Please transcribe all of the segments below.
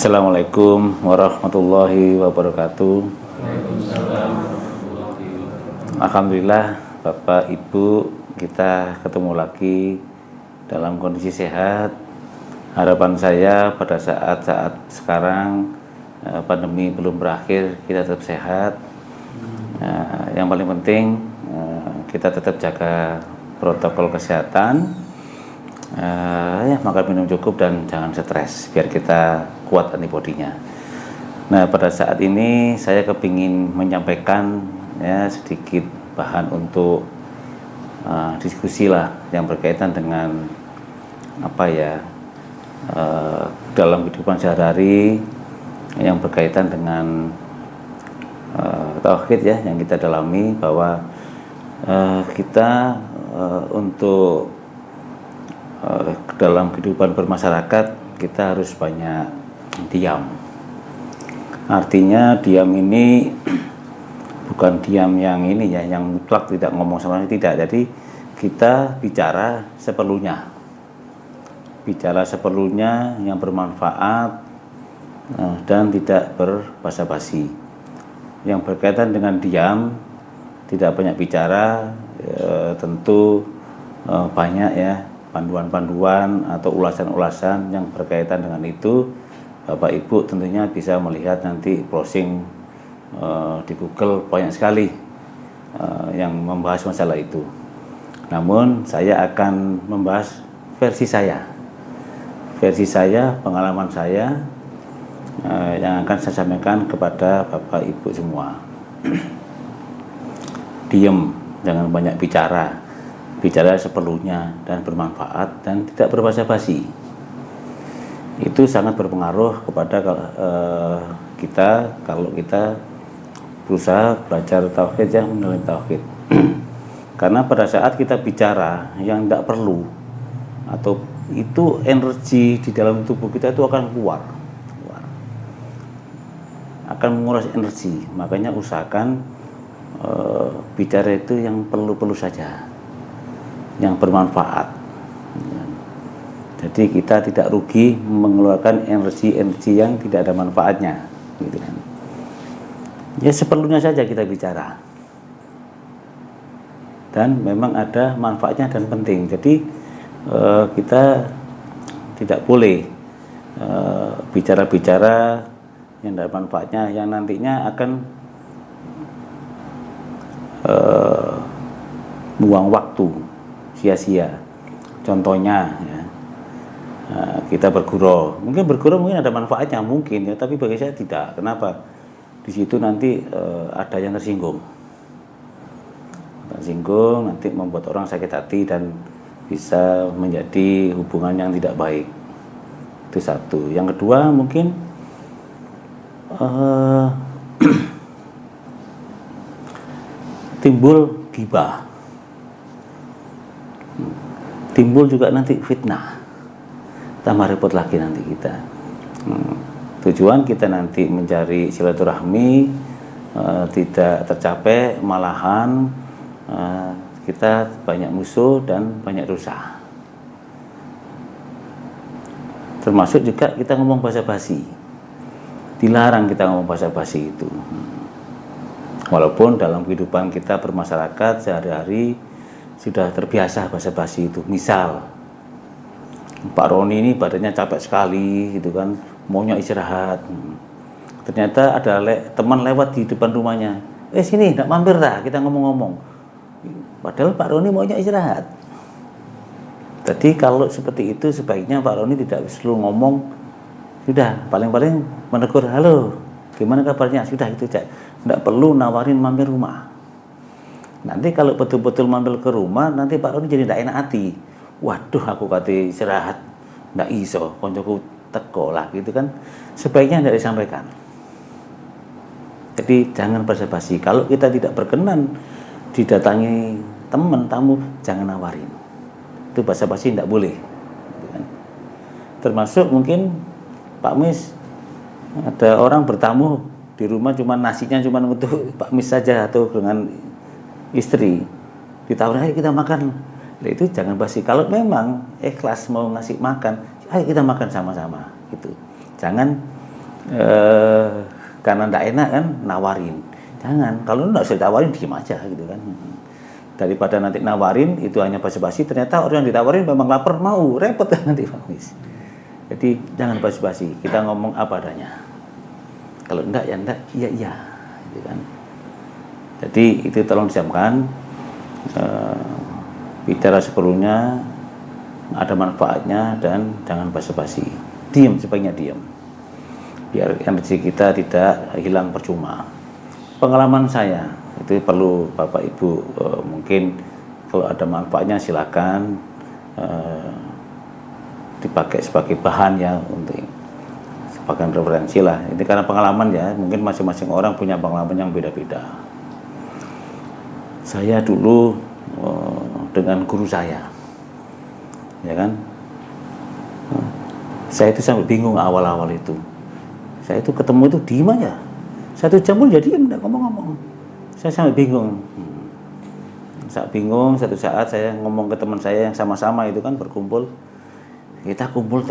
Assalamualaikum warahmatullahi wabarakatuh. Alhamdulillah Bapak Ibu, kita ketemu lagi dalam kondisi sehat. Harapan saya pada saat-saat sekarang pandemi belum berakhir, kita tetap sehat. Yang paling penting kita tetap jaga protokol kesehatan, makan minum cukup dan jangan stres biar kita kuat antibodinya. Nah, pada saat ini saya kepingin menyampaikan sedikit bahan untuk diskusi lah yang berkaitan dengan dalam kehidupan sehari-hari yang berkaitan dengan tauhid yang kita dalami, bahwa kita untuk dalam kehidupan bermasyarakat kita harus banyak diam. Artinya diam ini bukan diam yang ini yang mutlak tidak ngomong sama sekali, tidak. Jadi kita bicara seperlunya. Bicara seperlunya yang bermanfaat dan tidak berbasa-basi. Yang berkaitan dengan diam, tidak banyak bicara, tentu banyak panduan-panduan atau ulasan-ulasan yang berkaitan dengan itu. Bapak Ibu tentunya bisa melihat nanti browsing di Google, banyak sekali yang membahas masalah itu. Namun saya akan membahas versi saya, pengalaman saya yang akan saya sampaikan kepada Bapak Ibu semua. Diam, jangan banyak bicara. Bicara seperlunya dan bermanfaat dan tidak berbasa-basi. Itu sangat berpengaruh kepada kita kalau kita berusaha belajar tauhid, mendalam tauhid. Karena pada saat kita bicara yang tidak perlu, atau itu energi di dalam tubuh kita itu akan keluar, akan menguras energi. Makanya usahakan bicara itu yang perlu-perlu saja, yang bermanfaat. Jadi kita tidak rugi mengeluarkan energi yang tidak ada manfaatnya, gitu kan. Ya seperlunya saja kita bicara. Dan memang ada manfaatnya dan penting. Jadi kita tidak boleh bicara-bicara yang ada manfaatnya, yang nantinya akan buang waktu sia-sia. Contohnya kita bergurau, mungkin ada manfaatnya mungkin tapi bagi saya tidak. Kenapa? Di situ nanti ada yang tersinggung, nanti membuat orang sakit hati dan bisa menjadi hubungan yang tidak baik. Itu satu. Yang kedua mungkin timbul ghibah, timbul juga nanti fitnah, tambah repot lagi nanti kita. Tujuan kita nanti mencari silaturahmi tidak tercapai, malahan kita banyak musuh dan banyak dosa. Termasuk juga kita ngomong basa-basi, dilarang kita ngomong basa-basi itu. Walaupun dalam kehidupan kita bermasyarakat sehari-hari sudah terbiasa basa-basi itu. Misal Pak Roni ini badannya capek sekali gitu kan, maunya istirahat. Ternyata ada teman lewat di depan rumahnya, sini nak mampir dah, kita ngomong-ngomong. Padahal Pak Roni maunya istirahat. Jadi kalau seperti itu sebaiknya Pak Roni tidak selalu ngomong, sudah paling-paling menegur, halo gimana kabarnya, sudah itu aja. Tidak perlu nawarin mampir rumah. Nanti kalau betul-betul mampir ke rumah, nanti Pak Roni jadi tidak enak hati. Waduh, aku kata istirahat ndak iso, koncoku teko lah gitu kan. Sebaiknya tidak disampaikan. Jadi jangan basa-basi. Kalau kita tidak berkenan didatangi teman tamu, jangan nawarin. Itu basa-basi tidak boleh, gitu kan. Termasuk mungkin Pak Mis, ada orang bertamu di rumah, cuma nasinya cuma untuk Pak Mis saja atau dengan istri, ditawarin ayo kita makan. Itu jangan basi. Kalau memang ikhlas mau ngasih makan, ayo kita makan sama-sama gitu. Jangan Karena tidak enak kan nawarin. Jangan, kalau nggak usah ditawarin diem aja gitu kan. Daripada nanti nawarin itu hanya basa-basi, ternyata orang yang ditawarin memang lapar mau, repot kan nanti Pak Mis. Jadi jangan basa-basi, kita ngomong apa adanya. Kalau enggak ya enggak, iya iya gitu kan. Jadi itu tolong dijamkan, bicara seperlunya, ada manfaatnya, dan jangan basa-basi. Diam, sebaiknya diam, biar energi kita tidak hilang percuma. Pengalaman saya itu perlu Bapak Ibu mungkin kalau ada manfaatnya silakan dipakai sebagai bahan ya, untuk sebagai referensi lah. Ini karena pengalaman ya, mungkin masing-masing orang punya pengalaman yang beda-beda. Saya dulu dengan guru saya, ya kan, saya itu sampai bingung awal-awal itu. Saya itu ketemu itu diem aja, 1 jam pun jadi diem, nggak ngomong-ngomong. Saya sampai bingung. Saat bingung, satu saat saya ngomong ke teman saya yang sama-sama itu kan berkumpul. Kita kumpul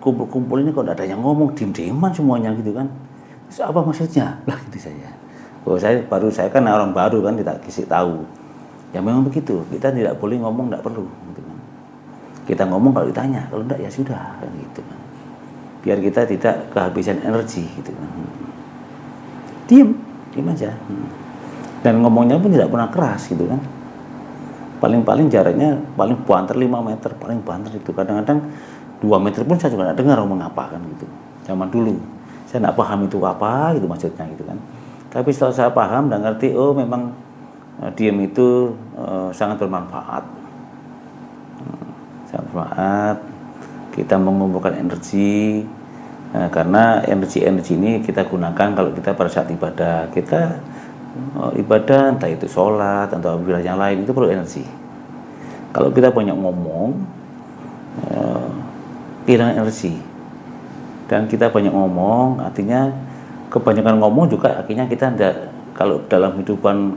kumpul ini kok nggak ada yang ngomong, diem-dieman semuanya gitu kan. Terus apa maksudnya? Lah gitu saya. Saya kan orang baru kan, tidak kasih tahu. Ya memang begitu, kita tidak boleh ngomong, nggak perlu. Gitu kan. Kita ngomong kalau ditanya, kalau enggak ya sudah kan gitu kan. Biar kita tidak kehabisan energi gitu kan. Diem aja. Dan ngomongnya pun tidak pernah keras gitu kan. Paling-paling jaraknya paling banter 5 meter, paling banter itu. Kadang-kadang 2 meter pun saya juga tidak dengar ngomong apa kan gitu. Zaman dulu saya tidak paham itu apa gitu maksudnya gitu kan. Tapi setelah saya paham dan ngerti, oh memang diam itu sangat bermanfaat. Sangat bermanfaat. Kita mengumpulkan energi. Karena energi ini kita gunakan kalau kita pada saat ibadah. Kita ibadah entah itu sholat atau ibadah yang lain itu perlu energi. Kalau kita banyak ngomong, hilang energi. Dan kita banyak ngomong, artinya kebanyakan ngomong juga akhirnya kita tidak, kalau dalam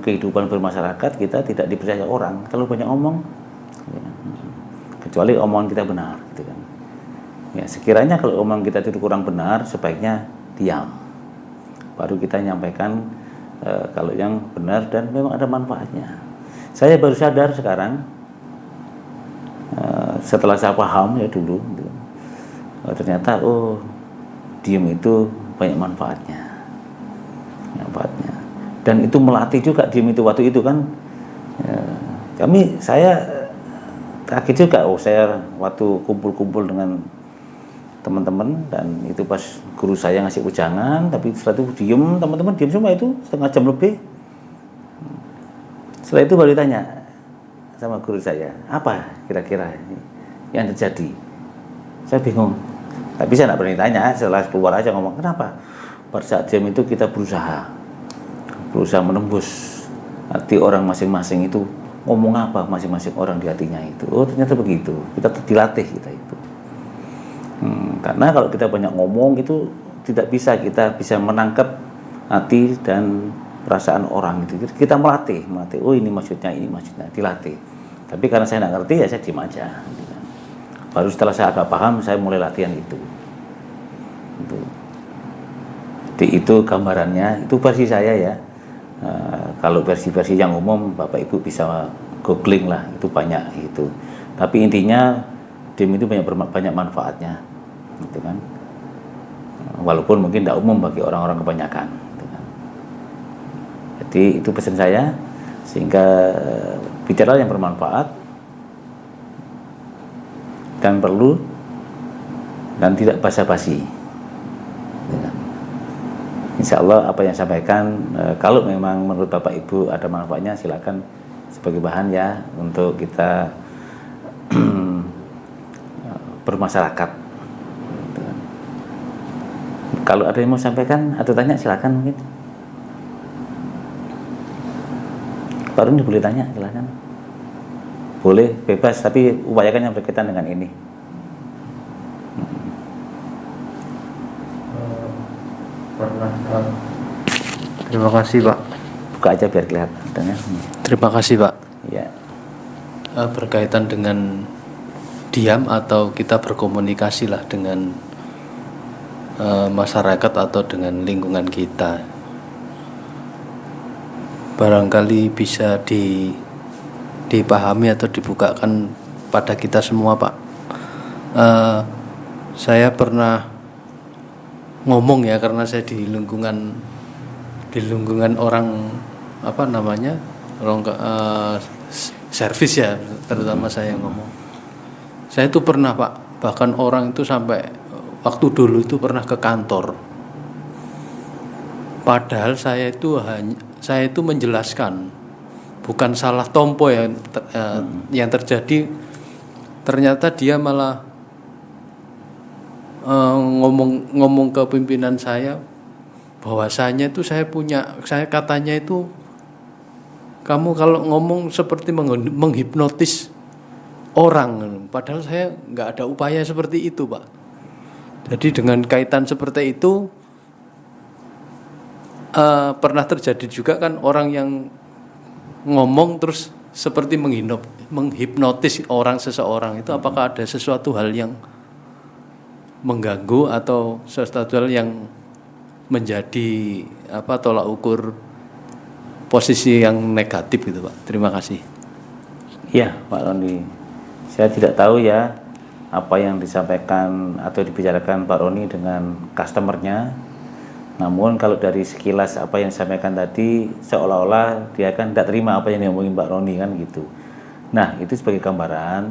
kehidupan bermasyarakat kita tidak dipercaya orang. Kalau banyak ngomong, kecuali omongan kita benar, gitu kan. Ya, sekiranya kalau omongan kita itu kurang benar, sebaiknya diam. Baru kita nyampaikan kalau yang benar dan memang ada manfaatnya. Saya baru sadar sekarang, setelah saya paham ya dulu, gitu, ternyata diam itu banyak manfaatnya. Dan itu melatih juga diam itu waktu itu kan. Saya kaget juga, saya waktu kumpul-kumpul dengan teman-teman, dan itu pas guru saya ngasih ujangan, tapi setelah itu diem, teman-teman diem semua itu setengah jam lebih. Setelah itu baru ditanya sama guru saya, apa kira-kira yang terjadi? Saya bingung, tapi saya tidak berani tanya. Setelah keluar aja ngomong, kenapa? Pada saat diem itu kita berusaha menembus hati orang masing-masing itu, ngomong apa masing-masing orang di hatinya itu. Oh ternyata begitu, kita dilatih kita itu. Karena kalau kita banyak ngomong itu tidak bisa, kita bisa menangkap hati dan perasaan orang itu. Kita melatih. Oh ini maksudnya, dilatih. Tapi karena saya nggak ngerti ya saya diam aja. Baru setelah saya agak paham, saya mulai latihan itu. Jadi itu gambarannya, itu versi saya ya. Kalau versi-versi yang umum Bapak Ibu bisa googling lah, itu banyak itu. Tapi intinya diam itu banyak manfaatnya, gitu kan. Walaupun mungkin tidak umum bagi orang-orang kebanyakan, gitu kan. Jadi itu pesan saya, sehingga bicara yang bermanfaat dan perlu dan tidak basa-basi. Insya Allah apa yang saya sampaikan, kalau memang menurut Bapak Ibu ada manfaatnya, silakan sebagai bahan ya untuk kita bermasyarakat. Kalau ada yang mau sampaikan atau tanya silakan mungkin. Baru ini boleh tanya silakan. Boleh bebas, tapi upayakan yang berkaitan dengan ini. Terima kasih Pak. Buka aja biar kelihatan ya. Terima kasih Pak. Ya. Berkaitan dengan diam atau kita berkomunikasi lah dengan masyarakat atau dengan lingkungan kita. Barangkali bisa dipahami atau dibukakan pada kita semua, Pak. Saya pernah ngomong ya, karena saya di lingkungan orang servis ya, terutama saya ngomong. Saya itu pernah, Pak, bahkan orang itu sampai waktu dulu itu pernah ke kantor. Padahal saya itu menjelaskan, bukan salah tompo yang terjadi. Ternyata dia malah ngomong ke pimpinan saya bahwasanya itu saya katanya itu, kamu kalau ngomong seperti menghipnotis orang, padahal saya nggak ada upaya seperti itu, Pak. Jadi dengan kaitan seperti itu pernah terjadi juga kan, orang yang ngomong terus seperti menghipnotis seseorang itu, apakah ada sesuatu hal yang mengganggu atau sesuatu hal yang menjadi tolak ukur posisi yang negatif gitu, Pak? Terima kasih. Iya, Pak Roni. Saya tidak tahu ya apa yang disampaikan atau dibicarakan Pak Roni dengan customernya. Namun kalau dari sekilas apa yang disampaikan tadi, seolah-olah dia kan tidak terima apa yang diomongin Pak Roni kan gitu. Nah, itu sebagai gambaran,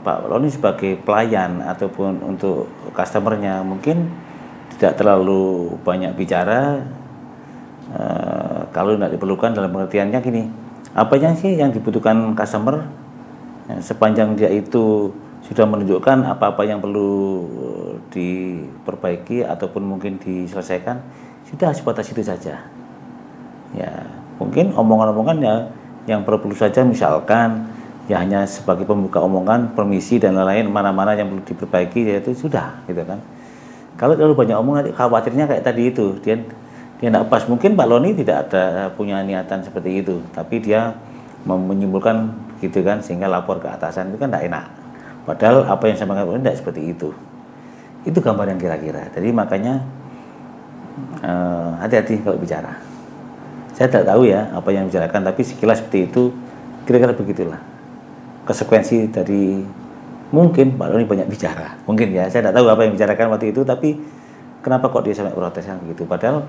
Pak Roni sebagai pelayan ataupun untuk customernya mungkin tidak terlalu banyak bicara. Kalau tidak diperlukan, dalam pengertiannya gini, apa sih yang dibutuhkan customer, sepanjang dia itu sudah menunjukkan apa-apa yang perlu diperbaiki ataupun mungkin diselesaikan, sudah sebatas itu saja. Ya, mungkin omongan-omongan yang perlu saja, misalkan ya hanya sebagai pembuka omongan, permisi dan lain-lain, mana-mana yang perlu diperbaiki, yaitu sudah gitu kan. Kalau terlalu banyak omongan, khawatirnya kayak tadi itu, dia tidak pas. Mungkin Pak Roni tidak ada punya niatan seperti itu, tapi dia menyimpulkan gitu kan, sehingga lapor ke atasan, itu kan tidak enak. Padahal apa yang saya maksudkan tidak seperti itu. Itu gambar yang kira-kira. Jadi makanya hati-hati kalau bicara. Saya tidak tahu ya apa yang dibicarakan, tapi sekilas seperti itu, kira-kira begitulah konsekuensi dari mungkin Pak Roni banyak bicara. Mungkin ya, saya tidak tahu apa yang dibicarakan waktu itu, tapi kenapa kok dia sampai protes kan begitu. Padahal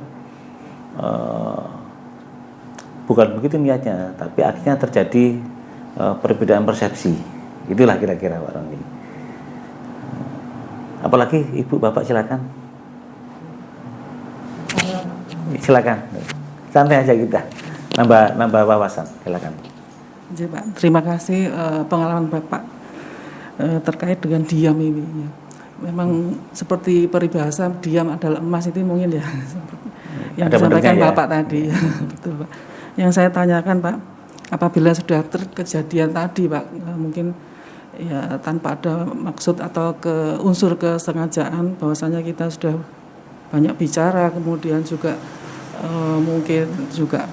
bukan begitu niatnya, tapi akhirnya terjadi perbedaan persepsi. Itulah kira-kira Pak Roni. Apalagi Ibu, Bapak silakan. Silakan. Santai aja kita. Nambah wawasan. Silakan. Ya, Pak. Terima kasih pengalaman Bapak terkait dengan diam ini. Ya. Memang seperti peribahasa diam adalah emas itu mungkin ya. Yang ada disampaikan ya? Bapak tadi. Ya. Betul, Pak. Yang saya tanyakan, Pak, apabila sudah kejadian tadi, Pak, mungkin ya tanpa ada maksud atau unsur kesengajaan, bahwasanya kita sudah banyak bicara, kemudian juga mungkin juga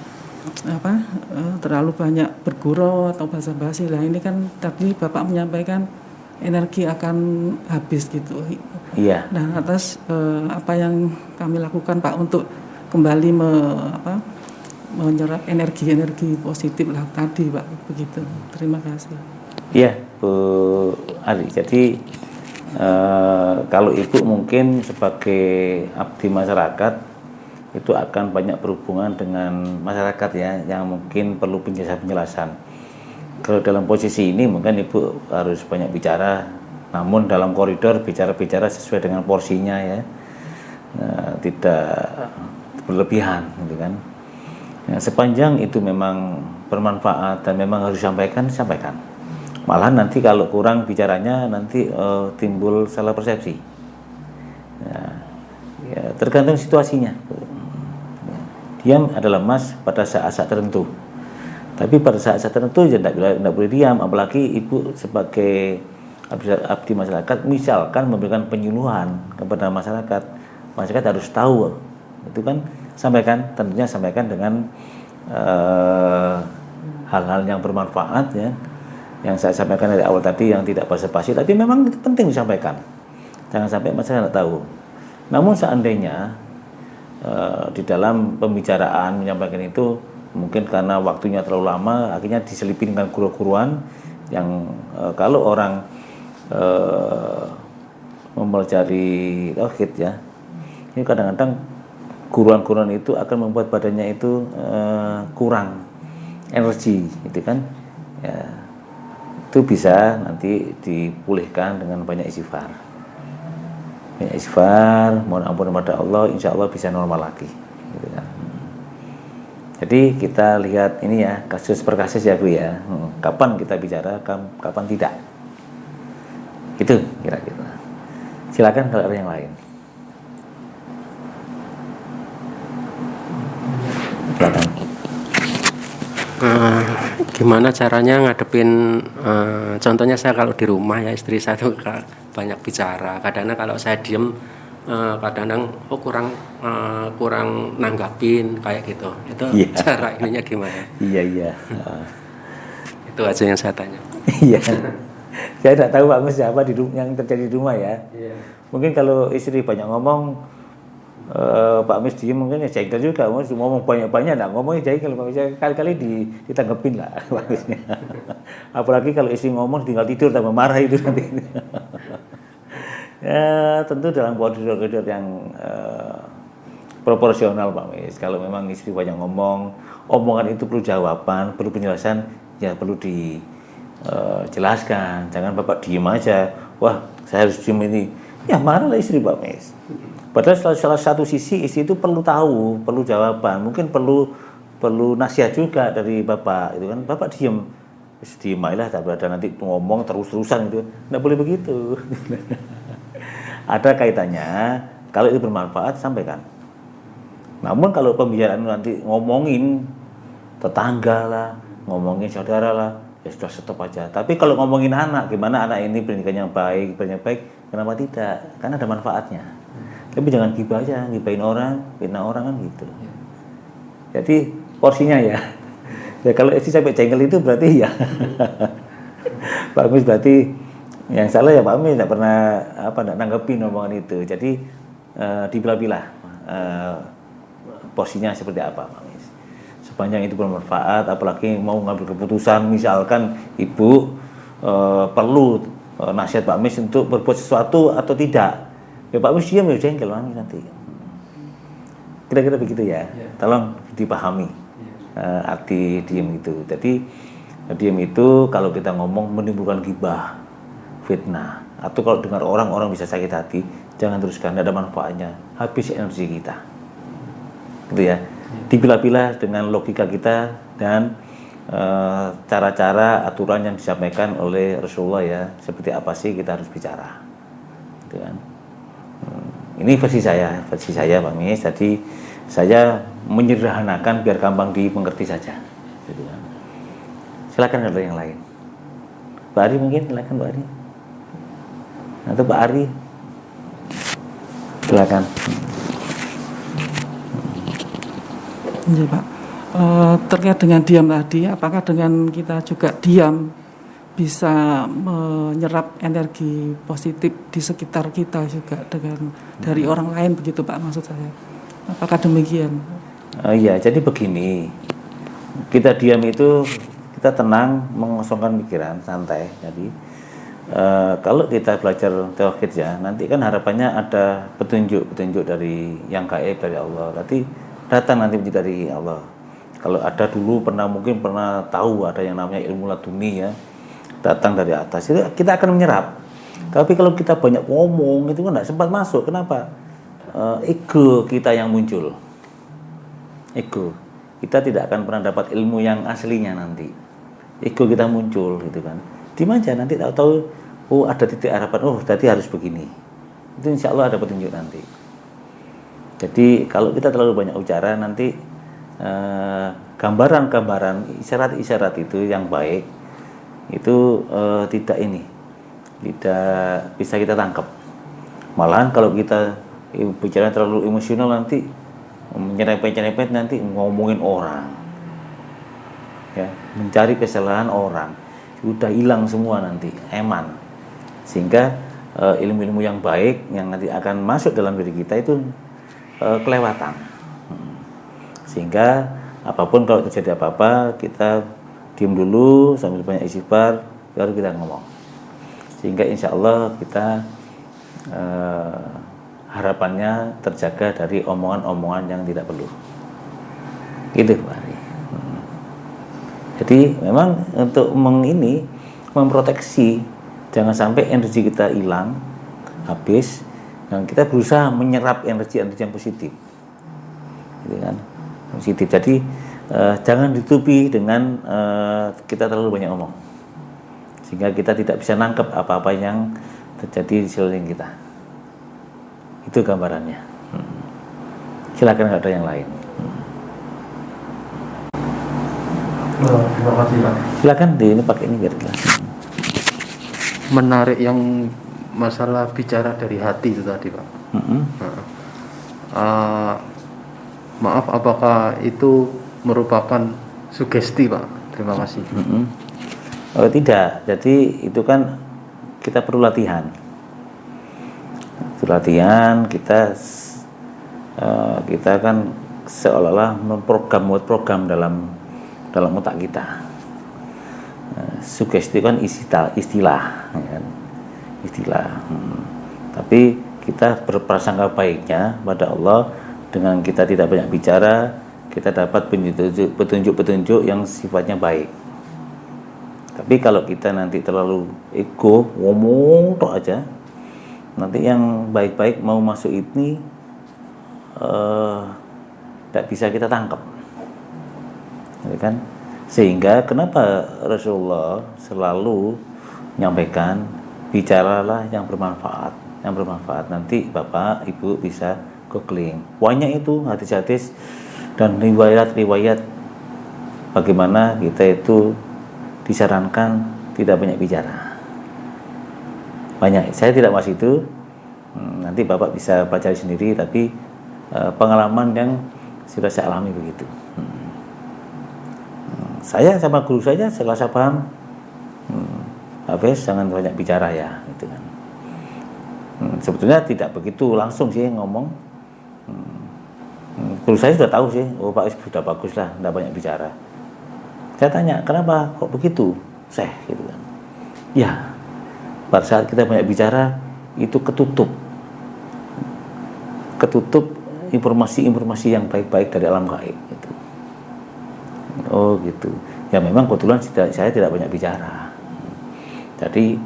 terlalu banyak bergurau atau basa-basi. Lah ini kan tadi Bapak menyampaikan energi akan habis gitu. Iya. Nah, atas apa yang kami lakukan, Pak, untuk kembali menyerap energi positif lah tadi, Pak, begitu. Terima kasih. Iya, Bu Ali. Jadi kalau Ibu mungkin sebagai abdi masyarakat itu akan banyak berhubungan dengan masyarakat ya, yang mungkin perlu penjelasan. Kalau dalam posisi ini mungkin Ibu harus banyak bicara, namun dalam koridor bicara sesuai dengan porsinya ya, tidak berlebihan gitu kan. Ya, sepanjang itu memang bermanfaat dan memang harus disampaikan, sampaikan. Malah nanti kalau kurang bicaranya nanti timbul salah persepsi. Ya, tergantung situasinya. Diam adalah emas pada saat-saat tertentu. Tapi pada saat-saat tertentu ya tidak boleh diam. Apalagi Ibu sebagai abdi masyarakat, misalkan memberikan penyuluhan kepada masyarakat, masyarakat harus tahu. Itu kan sampaikan, tentunya sampaikan dengan hal-hal yang bermanfaat ya. Yang saya sampaikan dari awal tadi, yang tidak basa-basi, tapi memang itu penting disampaikan. Jangan sampai masyarakat tidak tahu. Namun seandainya di dalam pembicaraan menyampaikan itu mungkin karena waktunya terlalu lama, akhirnya diselipin dengan guru-guruan yang kalau orang mempelajari tauhid ya, ini kadang-kadang guruan-guruan itu akan membuat badannya itu kurang energi, gitu kan? Ya, itu bisa nanti dipulihkan dengan banyak istighfar. Banyak istighfar, mohon ampun kepada Allah, insya Allah bisa normal lagi. Gitu kan. Jadi kita lihat ini ya, kasus per kasus ya Bu ya. Kapan kita bicara, kapan tidak. Itu kira-kira. Silakan kalau ada yang lain. Silakan. Gimana caranya ngadepin contohnya saya kalau di rumah ya, istri saya tuh banyak bicara. Kadang-kadang kalau saya diem kadang-kadang kurang nanggapin kayak gitu. Itu cara ininya gimana? Iya. Itu aja yang saya tanya. Iya. Saya tidak tahu Pak Mus apa yang terjadi di rumah ya. Iya. Mungkin kalau istri banyak ngomong, Pak Mus diem, mungkin ya jengkel juga. Mus ngomong banyak-banyak, nggak ngomongnya jengkel. Kali-kali ditanggepin lah Pak Musnya. Apalagi kalau istri ngomong tinggal tidur tambah marah itu nanti. Ya tentu dalam koridor-koridor yang proporsional Pak Mis. Kalau memang istri banyak ngomong, omongan itu perlu jawaban, perlu penjelasan, ya perlu dijelaskan. Jangan Bapak diem aja. Wah, saya harus diem ini. Ya marahlah istri Pak Mis. Padahal salah satu sisi istri itu perlu tahu, perlu jawaban. Mungkin perlu nasihat juga dari Bapak. Itu kan Bapak diem. Diem aja lah, tak ada nanti ngomong terus-terusan itu. Nggak boleh begitu. Ada kaitannya, kalau itu bermanfaat sampaikan. Namun kalau pembicaraan nanti ngomongin tetangga lah, ngomongin saudara lah, ya sudah stop aja. Tapi kalau ngomongin anak, gimana anak ini pendidikannya baik, kenapa tidak? Karena ada manfaatnya. Tapi jangan gibah aja, gibahin orang, fitnah orang kan gitu. Jadi porsinya ya. Ya kalau istri sampai jengkel itu berarti ya bagus, berarti yang salah ya Pak Mis tidak pernah tidak nanggepin omongan itu. Jadi dipilah-pilah porsinya seperti apa Pak Mis. Sepanjang itu bermanfaat, apalagi mau ngambil keputusan, misalkan ibu perlu nasihat Pak Mis untuk berbuat sesuatu atau tidak, ya Pak Mis diam ya jengkel nanti. Kira-kira begitu ya. Tolong dipahami arti diam itu. Jadi diam itu kalau kita ngomong menimbulkan gibah, fitnah, atau kalau dengar orang bisa sakit hati, jangan teruskan, tidak ada manfaatnya, habis energi kita, gitu ya. Dipilah-pilah dengan logika kita dan cara-cara aturan yang disampaikan oleh Rasulullah ya, seperti apa sih kita harus bicara, gitu kan. Ini versi saya Pak Mis. Jadi saya menyederhanakan biar gampang dimengerti saja, gitu kan. Silakan ada yang lain. Pak Ari mungkin, silakan Pak Ari. Atau Pak Ari, silakan. Iya Pak, terkait dengan diam tadi, apakah dengan kita juga diam bisa menyerap energi positif di sekitar kita juga dari orang lain begitu Pak, maksud saya? Apakah demikian? Iya, jadi begini, kita diam itu kita tenang, mengosongkan pikiran, santai. Jadi kalau kita belajar tauhid ya, nanti kan harapannya ada petunjuk dari yang gaib, dari Allah. Nanti datang nanti dari Allah. Kalau ada dulu mungkin pernah tahu ada yang namanya ilmu laduni ya, datang dari atas, itu kita akan menyerap. Tapi kalau kita banyak ngomong itu kan nggak sempat masuk. Kenapa? Ego kita yang muncul. Ego. Kita tidak akan pernah dapat ilmu yang aslinya nanti. Ego kita muncul gitu kan. Dimanja nanti tahu-tahu ada titik harapan, tadi harus begini. Itu insya Allah ada petunjuk nanti. Jadi kalau kita terlalu banyak bicara nanti gambaran-gambaran, isyarat-isyarat itu yang baik itu tidak bisa kita tangkap. Malahan kalau kita bicara terlalu emosional nanti menyerempet-nyerempet, nanti ngomongin orang, ya, mencari kesalahan orang, sudah hilang semua nanti eman, sehingga ilmu-ilmu yang baik yang nanti akan masuk dalam diri kita itu kelewatan. Sehingga apapun kalau terjadi apa-apa kita diam dulu sambil banyak istighfar baru kita ngomong. Sehingga insya Allah kita harapannya terjaga dari omongan-omongan yang tidak perlu. Gitu Pak Ari. Jadi memang untuk memproteksi jangan sampai energi kita hilang habis dan kita berusaha menyerap energi-energi yang positif. Gitu kan? Positif. Jadi jangan ditutupi dengan kita terlalu banyak ngomong. Sehingga kita tidak bisa nangkep apa-apa yang terjadi di sekeliling kita. Itu gambarannya. Silakan kalau ada yang lain. Terima kasih Pak. Silakan ini pakai ini biar jelas. Menarik yang masalah bicara dari hati itu tadi Pak. Maaf, apakah itu merupakan sugesti Pak? Terima kasih. Oh tidak, jadi itu kan kita perlu latihan. Itu latihan kita kan seolah-olah memprogram dalam otak kita. Sugesti kan istilah, kan? Istilah. Tapi kita berprasangka baiknya pada Allah dengan kita tidak banyak bicara, kita dapat petunjuk-petunjuk yang sifatnya baik. Tapi kalau kita nanti terlalu ego, ngomong tok aja, nanti yang baik-baik mau masuk ini tidak bisa kita tangkap. Ya kan? Sehingga kenapa Rasulullah selalu menyampaikan bicaralah yang bermanfaat, nanti Bapak Ibu bisa googling. Banyak itu hadis-hadis dan riwayat-riwayat bagaimana kita itu disarankan tidak banyak bicara. Banyak. Saya tidak bahas itu. Nanti Bapak bisa pelajari sendiri, tapi pengalaman yang sudah saya alami begitu. Saya sama guru saya selasa paham, Hafiz jangan banyak bicara ya, gitu kan. Sebetulnya tidak begitu langsung sih ngomong. Guru saya sudah tahu sih, oh Pak sudah bagus lah, tidak banyak bicara. Saya tanya, kenapa kok begitu, Syekh, gitu kan. Ya, pada saat kita banyak bicara itu ketutup informasi-informasi yang baik-baik dari alam gaib gitu. Oh gitu. Ya memang kebetulan saya tidak banyak bicara. Jadi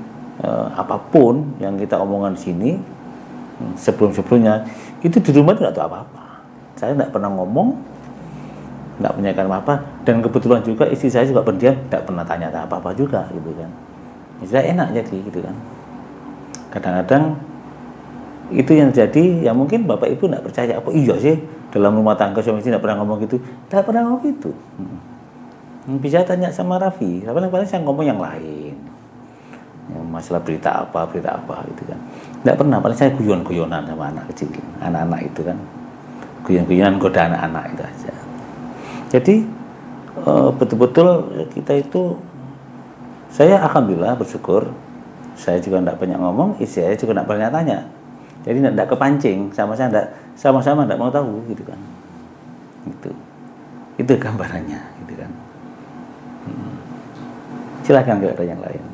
apapun yang kita omongkan di sini sebelumnya itu di rumah tidak tahu apa-apa. Saya tidak pernah ngomong, tidak menanyakan apa-apa, dan kebetulan juga istri saya juga pendiam, tidak pernah tanya apa-apa juga gitu kan. Jadi enak jadi gitu kan. Kadang-kadang itu yang jadi, ya mungkin Bapak Ibu tidak percaya, apa iya sih dalam rumah tangga suami istri tidak pernah ngomong gitu. Tidak pernah ngomong gitu. Bisa tanya sama Raffi, paling saya ngomong yang lain, yang masalah berita apa gitu kan. Tidak pernah, paling saya guyon-guyonan sama anak kecil, anak-anak itu kan, guyon-guyonan goda anak-anak itu aja. Jadi betul-betul kita itu, saya alhamdulillah bersyukur, saya juga tidak banyak ngomong, istri saya juga tidak banyak tanya. Jadi tidak kepancing, sama-sama tidak mau tahu gitu kan. Itu gambarannya gitu kan. Silakan kalau ada yang lain.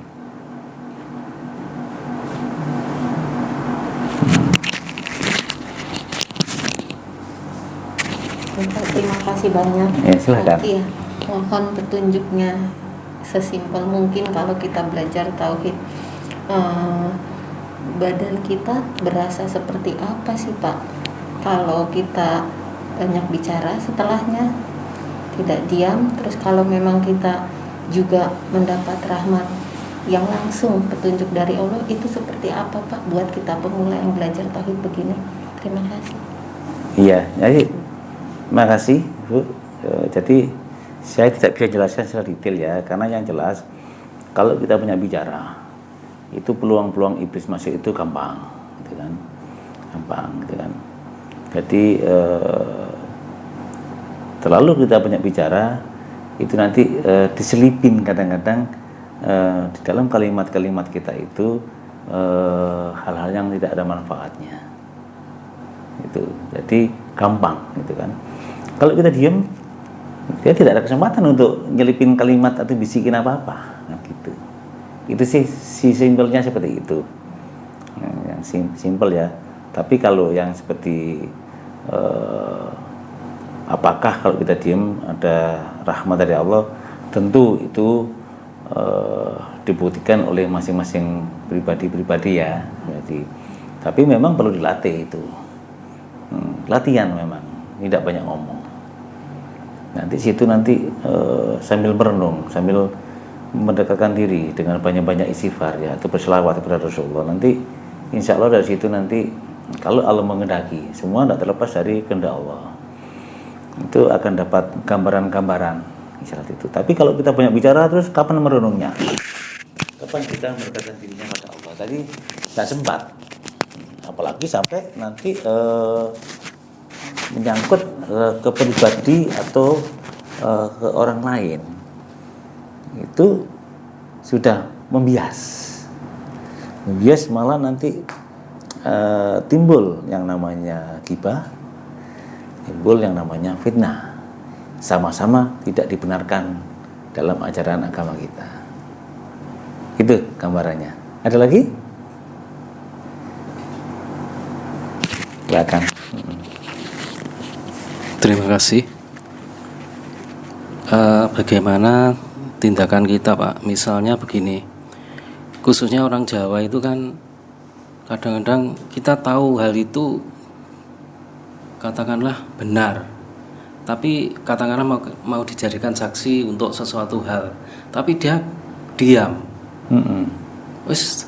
Terima kasih banyak. Ya, silakan. Ya, mohon petunjuknya sesimpel mungkin kalau kita belajar tauhid. Badan kita berasa seperti apa sih Pak? Kalau kita banyak bicara, setelahnya tidak diam, terus kalau memang kita juga mendapat rahmat yang langsung petunjuk dari Allah, itu seperti apa Pak buat kita pemula yang belajar tauhid begini? Terima kasih. Iya, jadi terima kasih Bu. Jadi saya tidak bisa jelaskan secara detail ya, karena yang jelas kalau kita banyak bicara itu peluang-peluang iblis masuk itu gampang, gitu kan, gitu kan. Jadi terlalu kita banyak bicara itu nanti diselipin kadang-kadang di dalam kalimat-kalimat kita itu hal-hal yang tidak ada manfaatnya. Itu jadi gampang gitu kan. Kalau kita diam, dia tidak ada kesempatan untuk nyelipin kalimat atau bisikin apa-apa. Nah, gitu. Itu sih si simpelnya seperti itu. Yang simpel ya. Tapi kalau yang seperti apakah kalau kita diam ada rahmat dari Allah? Tentu itu dibuktikan oleh masing-masing pribadi-pribadi ya. Jadi, tapi memang perlu dilatih itu. Latihan memang, tidak banyak ngomong. Nanti situ sambil merenung, sambil mendekatkan diri dengan banyak-banyak istighfar ya, atau berselawat kepada Rasulullah. Nanti insya Allah dari situ nanti kalau Allah mengendaki, semua tidak terlepas dari kehendak Allah. Itu akan dapat gambaran-gambaran isyarat itu. Tapi kalau kita banyak bicara terus kapan merenungnya? Kapan kita mendekatkan dirinya pada Allah? Tadi tidak sempat. Apalagi sampai nanti menyangkut ke pribadi atau ke orang lain, itu sudah membias malah nanti timbul yang namanya ghibah, timbul yang namanya fitnah, sama-sama tidak dibenarkan dalam ajaran agama kita. Itu gambarannya. Ada lagi? Silakan. Terima kasih. Bagaimana tindakan kita, Pak? Misalnya begini, khususnya orang Jawa itu kan kadang-kadang kita tahu hal itu katakanlah benar, tapi katakanlah mau dijadikan saksi untuk sesuatu hal, tapi dia diam. Wis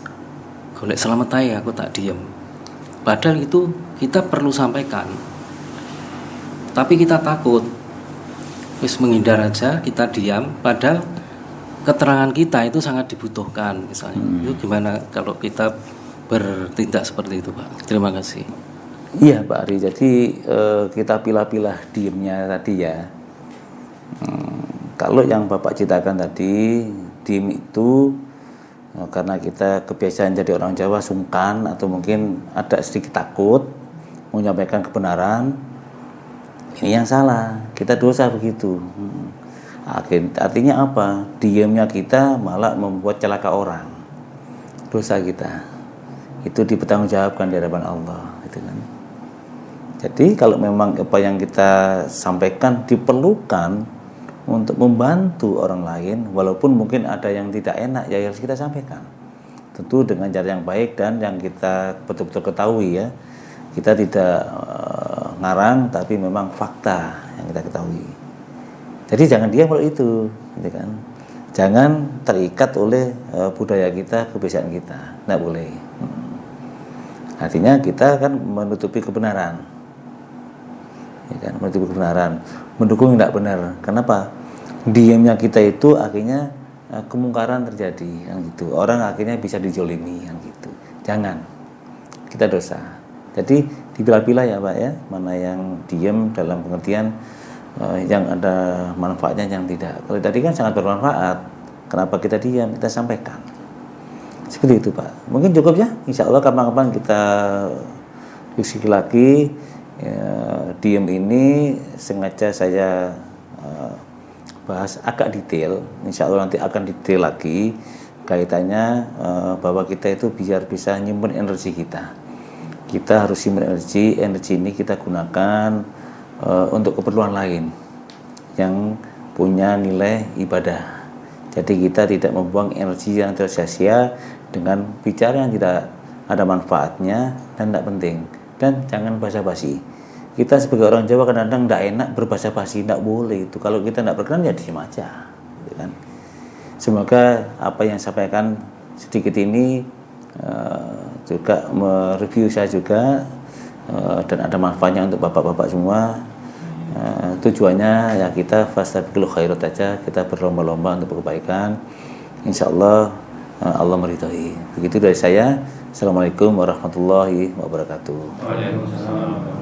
golek selamat ae, aku tak diam. Padahal itu kita perlu sampaikan, tapi kita takut, wis menghindar aja, kita diam. Padahal keterangan kita itu sangat dibutuhkan misalnya. Itu gimana kalau kita bertindak seperti itu, Pak? Terima kasih. Iya Pak Ari, jadi kita pilah-pilah diemnya tadi ya. Kalau yang Bapak ceritakan tadi, diem itu karena kita kebiasaan jadi orang Jawa sungkan atau mungkin ada sedikit takut menyampaikan kebenaran, ini yang salah, kita dosa begitu. Artinya apa? Diamnya kita malah membuat celaka orang, dosa kita itu dipertanggungjawabkan di hadapan Allah, gitu kan. Jadi kalau memang apa yang kita sampaikan diperlukan untuk membantu orang lain, walaupun mungkin ada yang tidak enak, ya harus kita sampaikan. Tentu dengan cara yang baik dan yang kita betul-betul ketahui ya. Kita tidak ngarang, tapi memang fakta yang kita ketahui. Jadi jangan diam kalau itu, gitu kan. Jangan terikat oleh budaya kita, kebiasaan kita, tidak boleh. Artinya kita kan menutupi kebenaran, ya kan, menutupi kebenaran, mendukung yang tidak benar. Kenapa? Diamnya kita itu akhirnya kemungkaran terjadi, kan gitu. Orang akhirnya bisa dijolimi, kan gitu. Jangan, kita dosa. Jadi dipilah-pilah ya Pak ya, mana yang diam dalam pengertian yang ada manfaatnya, yang tidak. Kalau tadi kan sangat bermanfaat, kenapa kita diam? Kita sampaikan. Seperti itu Pak. Mungkin cukup ya. Insya Allah kapan-kapan kita diskusi lagi. Diam ini sengaja saya bahas agak detail. Insya Allah nanti akan detail lagi kaitannya bahwa kita itu biar bisa nyimpen energi kita. Kita harus simpan energi ini kita gunakan untuk keperluan lain yang punya nilai ibadah. Jadi kita tidak membuang energi yang sia-sia dengan bicara yang tidak ada manfaatnya dan tidak penting. Dan jangan basa-basi. Kita sebagai orang Jawa kadang-kadang tidak enak berbasa-basi, tidak boleh itu. Kalau kita tidak berkenan ya diam aja, gitu kan. Semoga apa yang saya sampaikan sedikit ini juga mereview saya juga dan ada manfaatnya untuk bapak-bapak semua. Tujuannya ya kita fastabiqul khairat aja, kita berlomba-lomba untuk kebaikan. Insyaallah Allah meridhai. Begitu dari saya. Assalamualaikum warahmatullahi wabarakatuh. Waalaikumsalam.